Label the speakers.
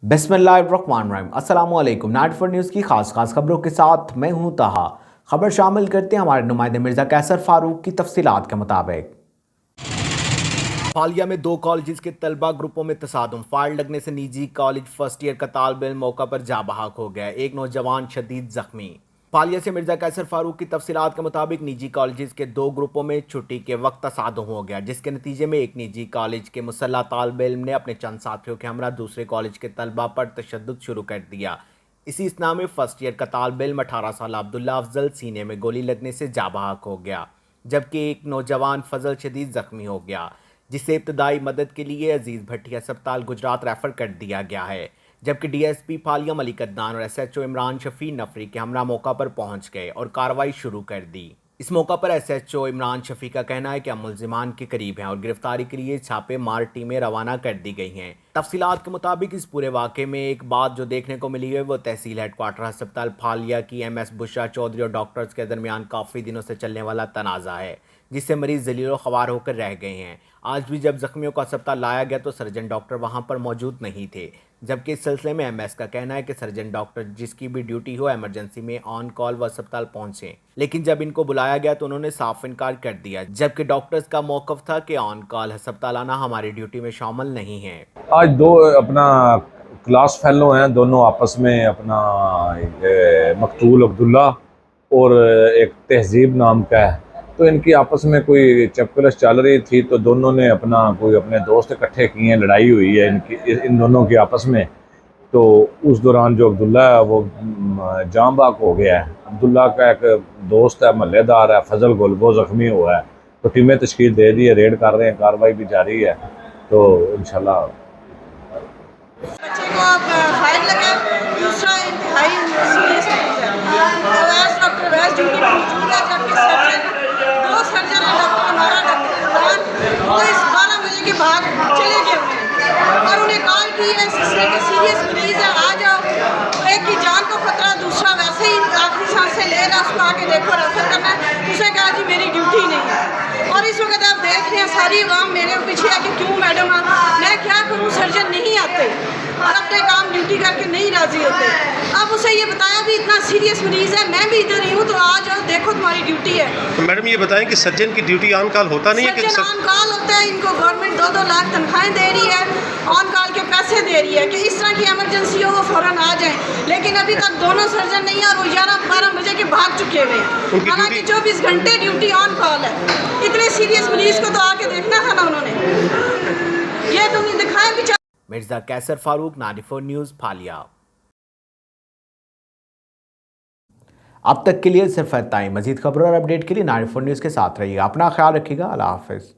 Speaker 1: बिस्मिल्लाहिर्रहमानिर्रहीम। अस्सलामुअलैकुम। 94 न्यूज़ की खास खबरों के साथ मैं हूं ताहा। खबर शामिल करते हैं हमारे नुमाइंदे मिर्ज़ा कैसर फारूक की तफसीलात के मुताबिक। फालिया में 2 कॉलेज के तलबा ग्रुपों में तसादुम, फायर लगने से निजी कॉलेज फर्स्ट ईयर का तालिब इल्म मौका पर जा बहाक हो गया। एक नौजवान शदीद जख्मी। फालिया से मिर्जा कैसर फारूक की तफसीलात के मुताबिक निजी कॉलेज के 2 ग्रुपों में छुट्टी के वक्त तसादुम हो गया, जिसके नतीजे में एक निजी कॉलेज के मुसल्ला तालिब इल्म ने अपने चंद साथियों के हमरा दूसरे कॉलेज के तलबा पर तशद्दुद शुरू कर दिया। इसी इसना में फर्स्ट ईयर का तालिब इल्म 18 साल अब्दुल्ला अफजल सीने में गोली लगने से जा बहाक हो गया, जबकि एक नौजवान फजल शदीद जख्मी हो गया, जिसे इब्तदाई मदद के लिए अजीज़ भट्टी अस्पताल गुजरात रेफर कर दिया गया है। जबकि डीएसपी फालिया मलिक अदनान और एसएचओ इमरान शफी नफरी के हमरा मौका पर पहुंच गए और कार्रवाई शुरू कर दी। इस मौका पर एसएचओ इमरान शफी का कहना है कि हम मुल्जिमान के करीब हैं और गिरफ्तारी के लिए छापे मार टीमें रवाना कर दी गई हैं। तफसीलात के मुताबिक इस पूरे वाक़े में एक बात जो देखने को मिली है वो तहसील हेडक्वार्टर अस्पताल फालिया की एमएस बुशरा चौधरी और डॉक्टर्स के दरमियान काफ़ी दिनों से चलने वाला तनाज़ा है, जिससे मरीज जलीलो ख्वार होकर रह गए हैं। आज भी जब जख्मियों को अस्पताल लाया गया तो सर्जन डॉक्टर वहां पर मौजूद नहीं थे, जबकि इस सिलसिले में एमएस का कहना है कि सर्जन डॉक्टर जिसकी भी ड्यूटी हो इमरजेंसी में ऑन कॉल व अस्पताल पहुंचे, लेकिन जब इनको बुलाया गया तो उन्होंने साफ इनकार कर दिया, जबकि डॉक्टर्स का मौक़िफ़ था कि ऑन कॉल अस्पताल आना हमारी ड्यूटी में शामिल नहीं है।
Speaker 2: आज 2 अपना क्लास फेलो हैं, दोनों आपस में अपना मकतूल अब्दुल्ला और एक तहजीब नाम का है, तो इनकी आपस में कोई चपकलश चल रही थी, तो दोनों ने अपने दोस्त इकट्ठे किए हैं, लड़ाई हुई है इन दोनों की आपस में। तो उस दौरान जो अब्दुल्ला है वो जाम बाक हो गया है। अब्दुल्ला का एक दोस्त है, महल्लेदार है, फजल गुल, वो ज़ख्मी हुआ है। तो टीमें तश्कील दे दी है, रेड कर रहे हैं, कार्रवाई भी जारी है। तो इंशाल्लाह
Speaker 3: बच्चे को फायर लगा, दूसरा इंतहाई सीरियस वैस डॉक्टर वैस ड्यूटी पर मौजूद है, जबकि सर्जन 2 सर्जन है, डॉक्टर हमारा डॉक्टर वो इस 12 बजे के बाद चले गए हुए और उन्हें कॉल की है सीरियस मरीज है, आ जाओ। एक की जान को खतरा, दूसरा वैसे ही आखिरी सांस से ले रहा, उसको आके देखो रेफर करना है। उसने कहा जी मेरी ड्यूटी नहीं है। और इस वक्त आप देख रहे हैं सारी आवाम मेरे पीछे है कि क्यों मैडम मैं क्या करूँ, सर्जन नहीं आते और अपने काम ड्यूटी करके नहीं राजी होते। अब उसे ये बताया भी इतना सीरियस मरीज है, मैं भी इधर ही हूँ, तो आ जाओ देखो तुम्हारी ड्यूटी है।
Speaker 4: तो मैडम ये बताएं कि सर्जन की ड्यूटी ऑन कॉल होता नहीं है कि
Speaker 3: ऑन कॉल होता है, इनको गवर्नमेंट 2-2 लाख तनख्वाहें दे रही है, ऑन कॉल के पैसे दे रही है कि इस तरह की इमरजेंसी हो वो फ़ौरन आ जाएं, लेकिन अभी तक दोनों सर्जन नहीं है और वो 11-12 बजे के भाग चुके हुए हैं। हालांकि 24 घंटे ड्यूटी ऑन कॉल है। इतने सीरियस मरीज को तो आके देखना था ना उन्होंने, ये तुमने दिखाया भी।
Speaker 1: मिर्जा कैसर फारूक, 94 न्यूज़ फालिया। अब तक के लिए सिर्फ इतना ही। मजीद खबरों और अपडेट के लिए 94 न्यूज़ के साथ रहिएगा। अपना ख्याल रखिएगा। अल्लाह हाफिज़।